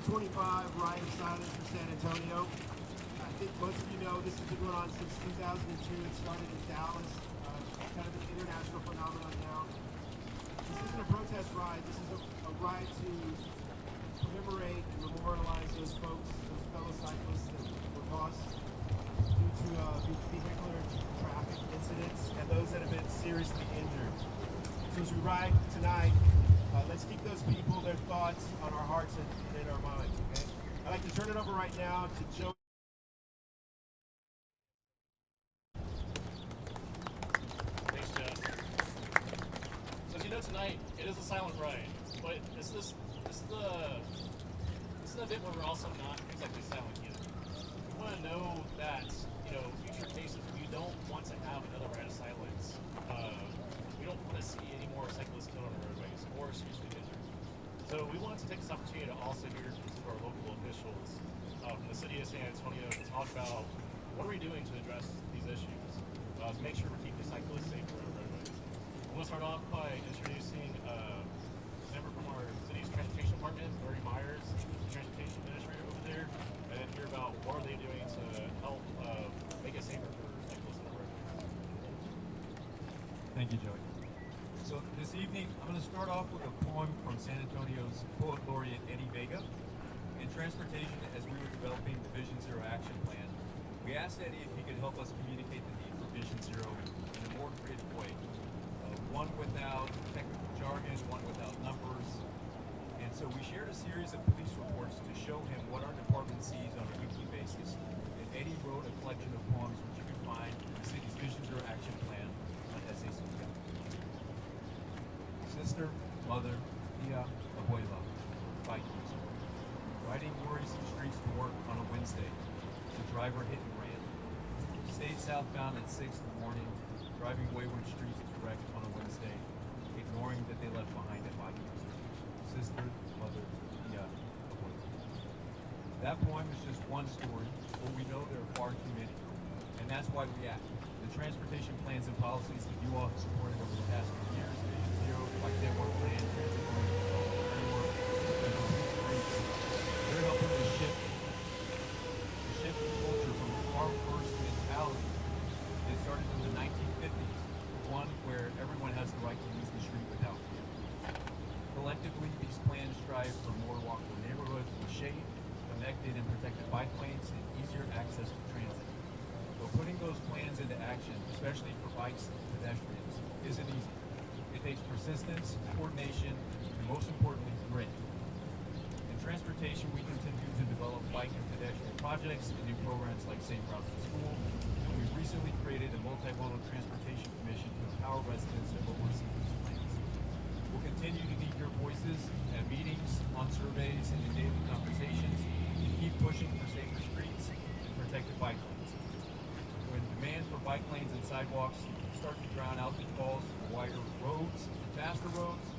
2025 Ride of Silence for San Antonio. I think most of you know this has been going on since 2002. It started in Dallas. Kind of an international phenomenon now. This isn't a protest ride. This is a ride to commemorate and memorialize those folks, those fellow cyclists that were lost due to vehicular traffic incidents and those that have been seriously injured. So as we ride tonight, let's keep those people, their thoughts on our hearts and in our minds, okay? I'd like to turn it over right now to Joe. Thanks, Jeff. So as you know, tonight, it is a silent ride, but this is an event where we're also not exactly silent either. We want to know that, future cases, we don't want to have another ride of silence. We don't want to see any more cyclists killed on the roadways or seriously injured. So we wanted to take this opportunity to also hear from some of our local officials from the city of San Antonio to talk about what are we doing to address these issues, to make sure we're keeping cyclists safe on our roadways. I want to start off by introducing a member from our city's transportation department, Larry Myers, the transportation administrator over there, and hear about what are they doing to help make it safer for cyclists on our roadways. Thank you, Joey. So this evening, I'm going to start off with a poem from San Antonio's poet laureate Eddie Vega. In transportation, as we were developing the Vision Zero action plan, we asked Eddie if he could help us communicate the need for Vision Zero in a more creative way. One without technical jargon, one without numbers. And so we shared a series of police reports to show him what our department sees on a weekly basis. And Eddie wrote a collection of poems which you can find in the city's Vision Zero action plan on SAC.gov. Sister, mother, tia, abuela, bike user. Riding worrisome streets to work on a Wednesday. The driver hit and ran. Stayed southbound at 6 in the morning, driving wayward streets direct on a Wednesday, ignoring that they left behind a bike user. Sister, mother, tia, abuela. That poem is just one story, but we know there are far too many. And that's why we act. The transportation plans and policies that you all have supported over the past few years, Vision Zero, like network plan, transit framework, they're helping to shift the culture from a car-first mentality that started in the 1950s to one where everyone has the right to use the street without fear. Collectively, these plans strive for more walkable neighborhoods with shade, connected and protected bike lanes, and easier access to transit. But putting those plans into action, especially for bikes and pedestrians, isn't easy. It takes persistence, coordination, and most importantly, grit. In transportation, we continue to develop bike and pedestrian projects and new programs like Safe Routes to School, and we've recently created a multimodal transportation commission to empower residents to oversee these plans. sidewalks start to drown out the calls for wider roads and faster roads,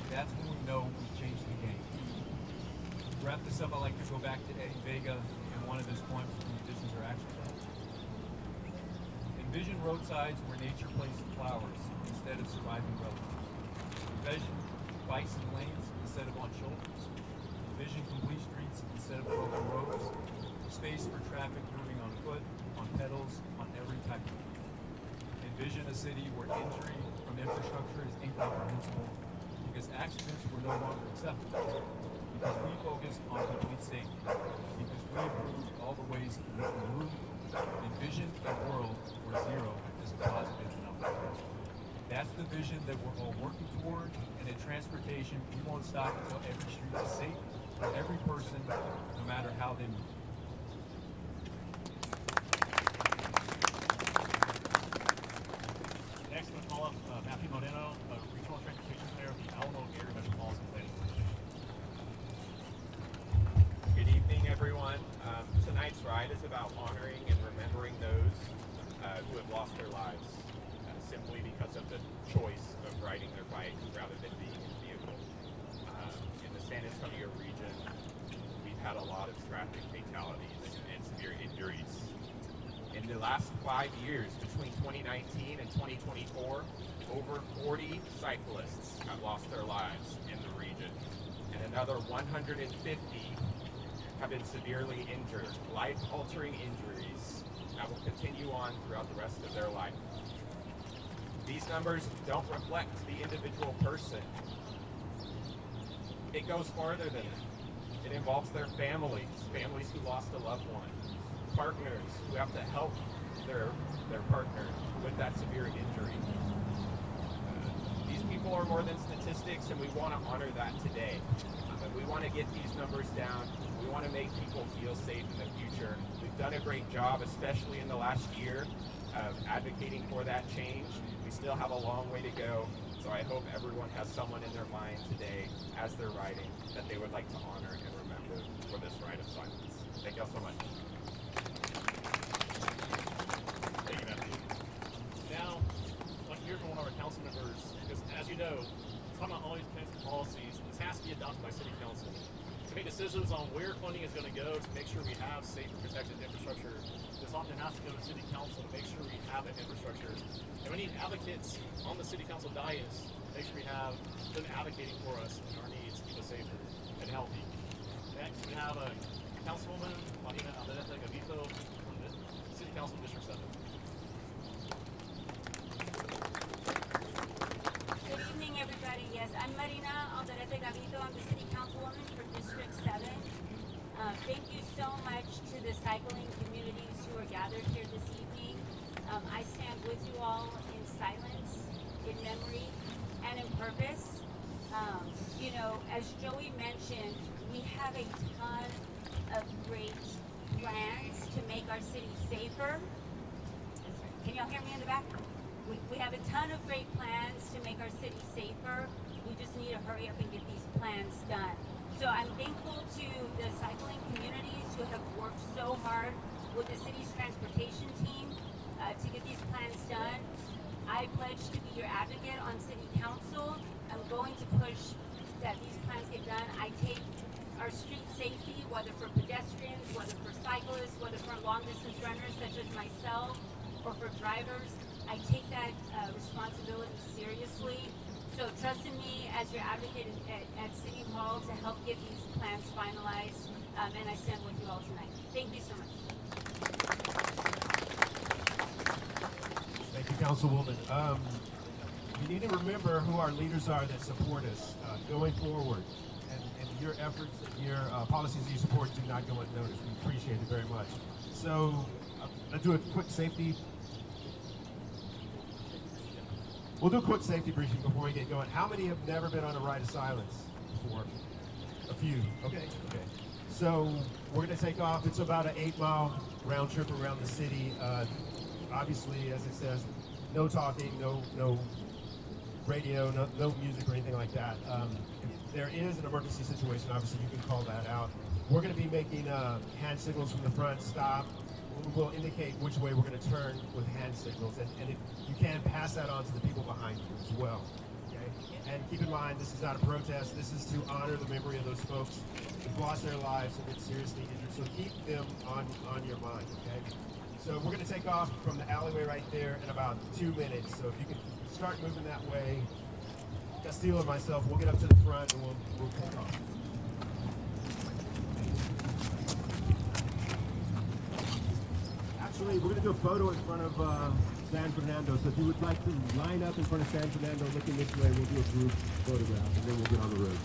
that's when we know we've changed the game. To wrap this up, I'd like to go back to Eddie Vega and one of his poems from Visions or Action Plan. Envision roadsides where nature places flowers instead of surviving relatives. Envision bikes and lanes instead of on shoulders. Envision complete streets instead of broken roads. Space for traffic moving on foot, on pedals, on every type of road. Envision a city where injury from infrastructure is incomprehensible because accidents were no longer acceptable. Because we focused on complete safety. Because we improved all the ways in which we move. Envision a world where zero is a positive number. That's the vision that we're all working toward, and in transportation, we won't stop until every street is safe for every person, no matter how they move. Next, I'm going to call up Matthew Moreno, Regional Transportation Player of the Alamo Area Metropolitan Planning Commission. Good evening, everyone. Tonight's ride is about honoring and remembering those who have lost their lives simply because of the choice of riding their bike rather than being in a vehicle. In the San Antonio region, we've had a lot of traffic fatalities and severe injuries. In the last 5 years, between 2019 and 2024, over 40 cyclists have lost their lives in the region, and another 150 have been severely injured, life-altering injuries that will continue on throughout the rest of their life. These numbers don't reflect the individual person. It goes farther than that. It involves their families who lost a loved one, partners who have to help their partner with that severe injury. These people are more than statistics, and we want to honor that today. And we want to get these numbers down. We want to make people feel safe in the future. We've done a great job, especially in the last year, of advocating for that change. We still have a long way to go, so I hope everyone has someone in their mind today, as they're riding, that they would like to honor and remember for this ride of silence. Thank you all so much. Thank you, Matthew. Now, I'd like to hear from one of our council members, because as you know, talking about all these kinds of policies, this has to be adopted by City Council. To make decisions on where funding is going to go to make sure we have safe and protected infrastructure, this often has to go to City Council to make sure we have that infrastructure. And we need advocates on the City Council dais to make sure we have them advocating for us and our needs to keep us safer and healthy. Next, we have a Councilwoman, Marina Alderete Gavito, from the City Council District 7. Good evening, everybody. Yes, I'm Marina Alderete Gavito. I'm the City Councilwoman for District 7. Thank you so much to the cycling communities who are gathered here this evening. I stand with you all in silence, in memory, and in purpose. You know, as Joey mentioned, we have a ton of great plans to make our city safer. Can y'all hear me in the back? We have a ton of great plans to make our city safer. We just need to hurry up and get these plans done. So I'm thankful to the cycling communities who have worked so hard with the city's transportation team to get these plans done. I pledge to be your advocate on City Council. I'm going to push that these plans get done. I take our street safety, whether for pedestrians, whether for cyclists, whether for long distance runners such as myself, or for drivers, I take that responsibility seriously. So trust in me as your advocate at City Hall to help get these plans finalized, and I stand with you all tonight. Thank you so much. Thank you, Councilwoman. We need to remember who our leaders are that support us going forward. And your efforts, your policies you support do not go unnoticed. We appreciate it very much. So let's do a quick safety. We'll do a quick safety briefing before we get going. How many have never been on a ride of silence before? A few. Okay. So we're going to take off. It's about an 8-mile round trip around the city. Obviously, as it says, no talking, no radio, no music or anything like that. If there is an emergency situation, obviously you can call that out. We're going to be making hand signals from the front, stop, will indicate which way we're going to turn with hand signals, and you can pass that on to the people behind you as well. Okay? And keep in mind, this is not a protest. This is to honor the memory of those folks who've lost their lives and been seriously injured. So keep them on your mind. Okay? So we're going to take off from the alleyway right there in about 2 minutes. So if you can start moving that way, Castillo and myself, we'll get up to the front and we'll take off. Actually, we're going to do a photo in front of San Fernando. So if you would like to line up in front of San Fernando looking this way, we'll do a group photograph and then we'll get on the road.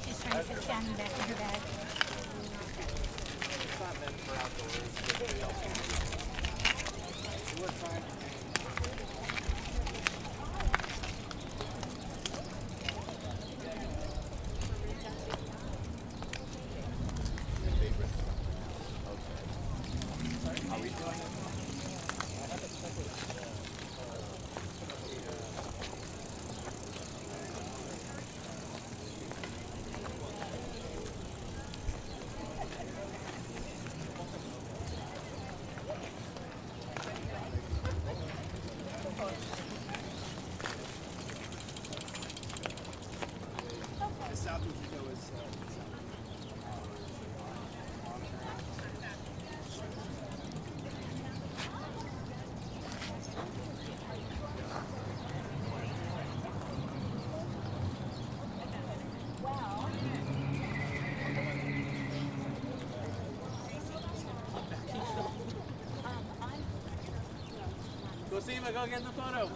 She's trying to stand back in her bag. It's not meant for outdoors. We're fine. Are we doing it? Go see him, go get in the photo.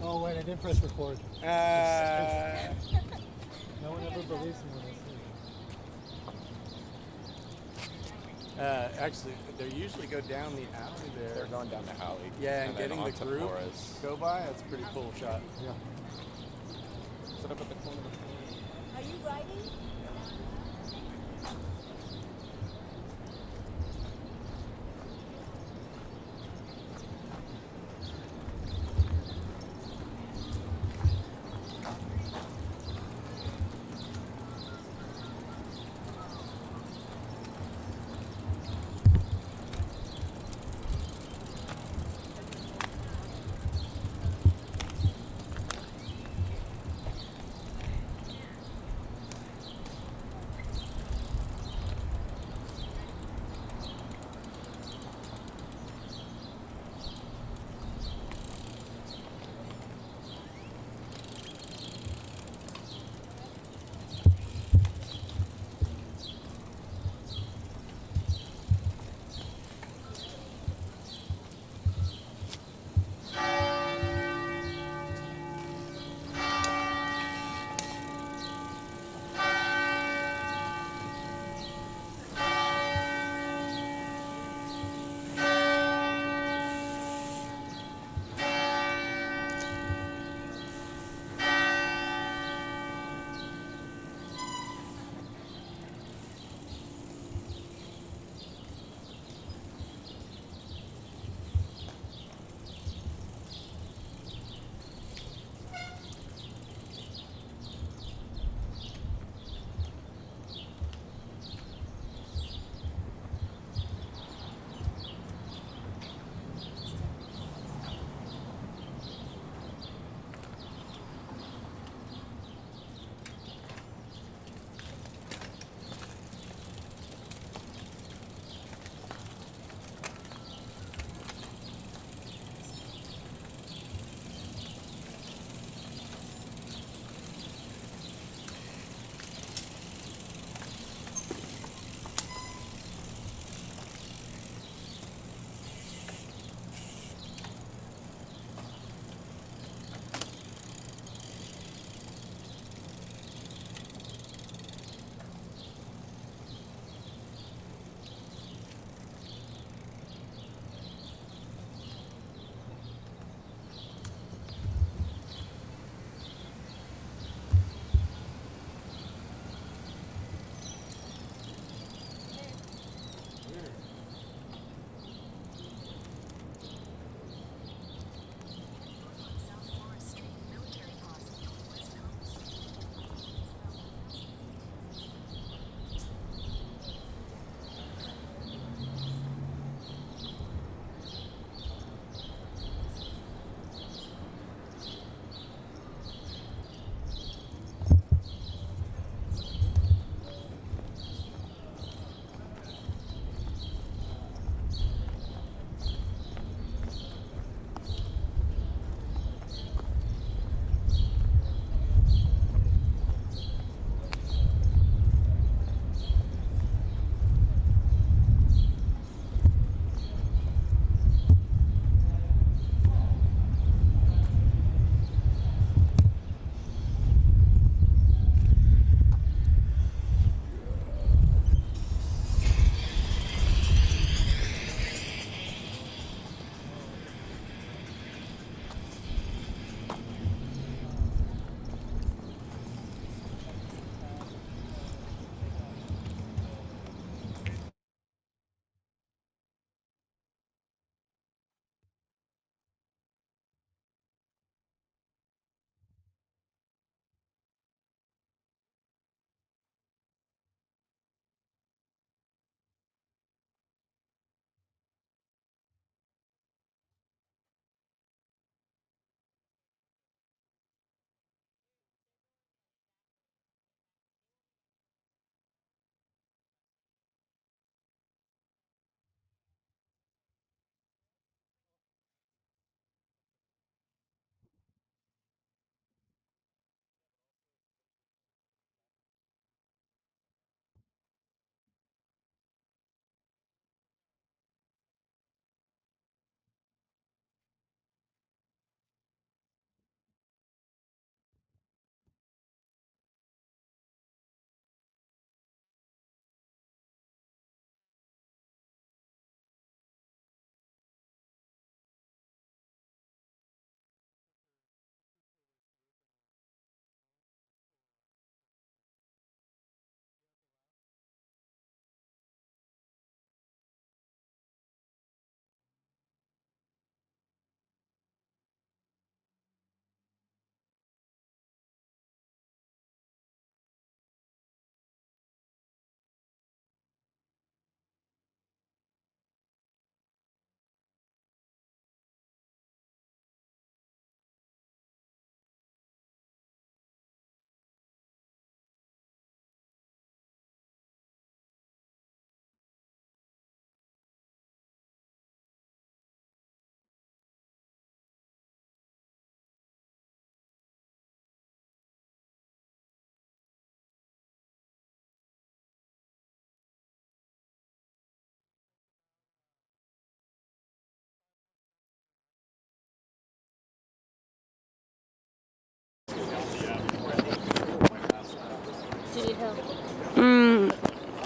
Oh wait, I didn't press record. No one ever believes me when I say it. Actually, they usually go down the alley there. They're going down the alley. Yeah, and then getting the onto group Flores. go by, that's a pretty cool shot. Yeah. Set up at the corner of the Are you riding?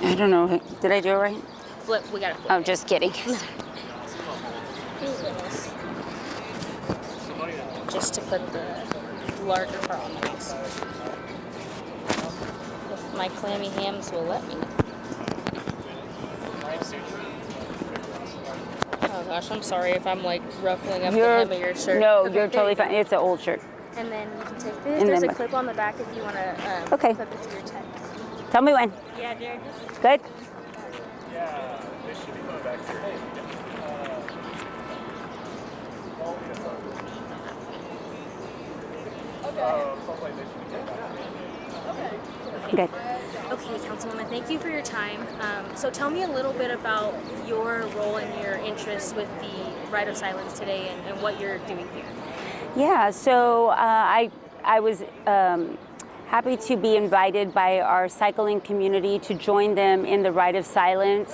I don't know. Did I do it right? Flip. We got to flip. Oh, just kidding. Just to put the larger part on the house. If my clammy hams will let me. Oh gosh, I'm sorry if I'm like ruffling up the hem of your shirt. No, Okay, you're totally there you fine. It's an old shirt. go. And then you can take this. And There's then a clip on the back if you want to Okay. clip it to your tent. Tell me when. Yeah, Jared. Good? Yeah, they should be going back here. Sounds like they should be going back. Good. Okay, Councilwoman, thank you for your time. So tell me a little bit about your role and your interests with the Rite of Silence today and what you're doing here. Yeah, so I was happy to be invited by our cycling community to join them in the Rite of Silence.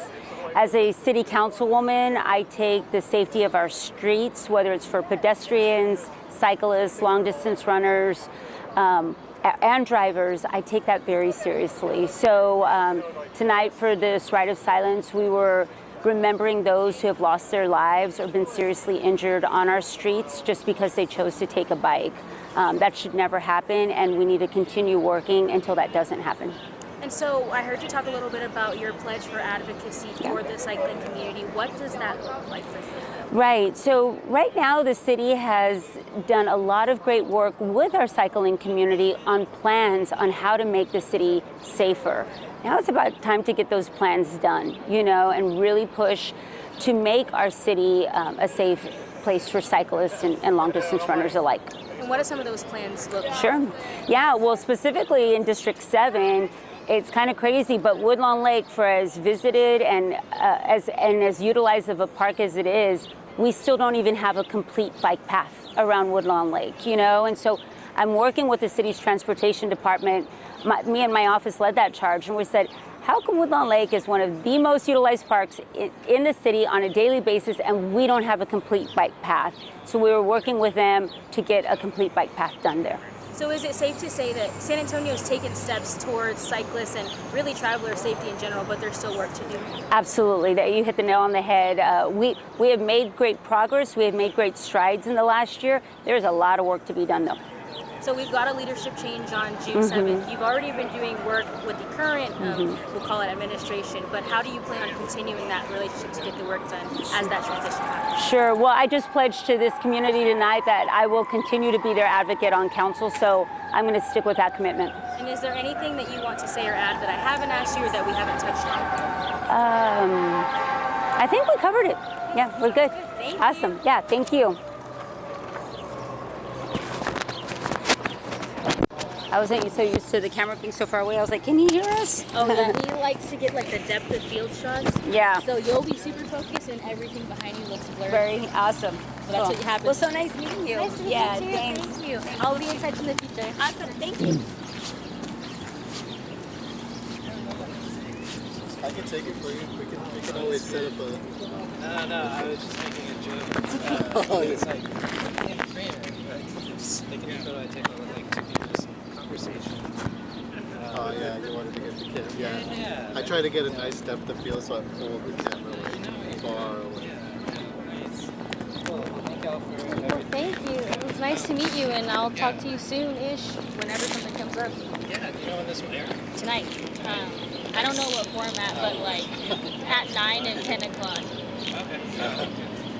As a city councilwoman, I take the safety of our streets, whether it's for pedestrians, cyclists, long distance runners, and drivers, I take that very seriously. So tonight for this Rite of Silence, we were remembering those who have lost their lives or been seriously injured on our streets just because they chose to take a bike. That should never happen, and we need to continue working until that doesn't happen. And so I heard you talk a little bit about your pledge for advocacy for the cycling community. What does that look like for you? Right. So right now the city has done a lot of great work with our cycling community on plans on how to make the city safer. Now it's about time to get those plans done, and really push to make our city a safe place for cyclists and long distance runners alike. And what do some of those plans look like? Sure. Yeah, well, specifically in District 7, it's kind of crazy, but Woodlawn Lake, for as visited and as utilized of a park as it is, we still don't even have a complete bike path around Woodlawn Lake, And so I'm working with the city's transportation department. Me and my office led that charge, and we said, how come Woodlawn Lake is one of the most utilized parks in the city on a daily basis, and we don't have a complete bike path? So we were working with them to get a complete bike path done there. So is it safe to say that San Antonio has taken steps towards cyclists and really traveler safety in general, but there's still work to do? Absolutely. You hit the nail on the head. We have made great progress. We have made great strides in the last year. There's a lot of work to be done, though. So we've got a leadership change on June 7th. You've already been doing work with the current, we'll call it administration, but how do you plan on continuing that relationship to get the work done as that transition happens? Sure. Well, I just pledged to this community tonight that I will continue to be their advocate on council, so I'm going to stick with that commitment. And is there anything that you want to say or add that I haven't asked you or that we haven't touched on? I think we covered it. Yeah, we're good. Thank awesome. you. Yeah, thank you. I wasn't so used to the camera being so far away. I was like, can he hear us? Oh yeah, he likes to get like the depth of field shots. Yeah. So you'll be super focused and everything behind you looks blurry. Very awesome. So that's what happens. Well, so nice meeting you. Nice to meet yeah, you too. thanks. Thank you. I'll be in touch in the future. Awesome. Thank you. I can take it for you. We can always set up a. No, I was just making a joke. It's like in prayer, right? Just taking a photo, I take over like 2 minutes conversation. Oh yeah, you wanted to get the camera. Yeah. Yeah. I try to get a nice depth of field, so I pull the camera like far away. Nice. Cool. Thank y'all for everything. Well, thank you. It was nice to meet you, and I'll talk to you soon-ish whenever something comes up. Yeah, do you know when this will air? Tonight. I don't know what format, but like at 9 and 10 o'clock. Okay.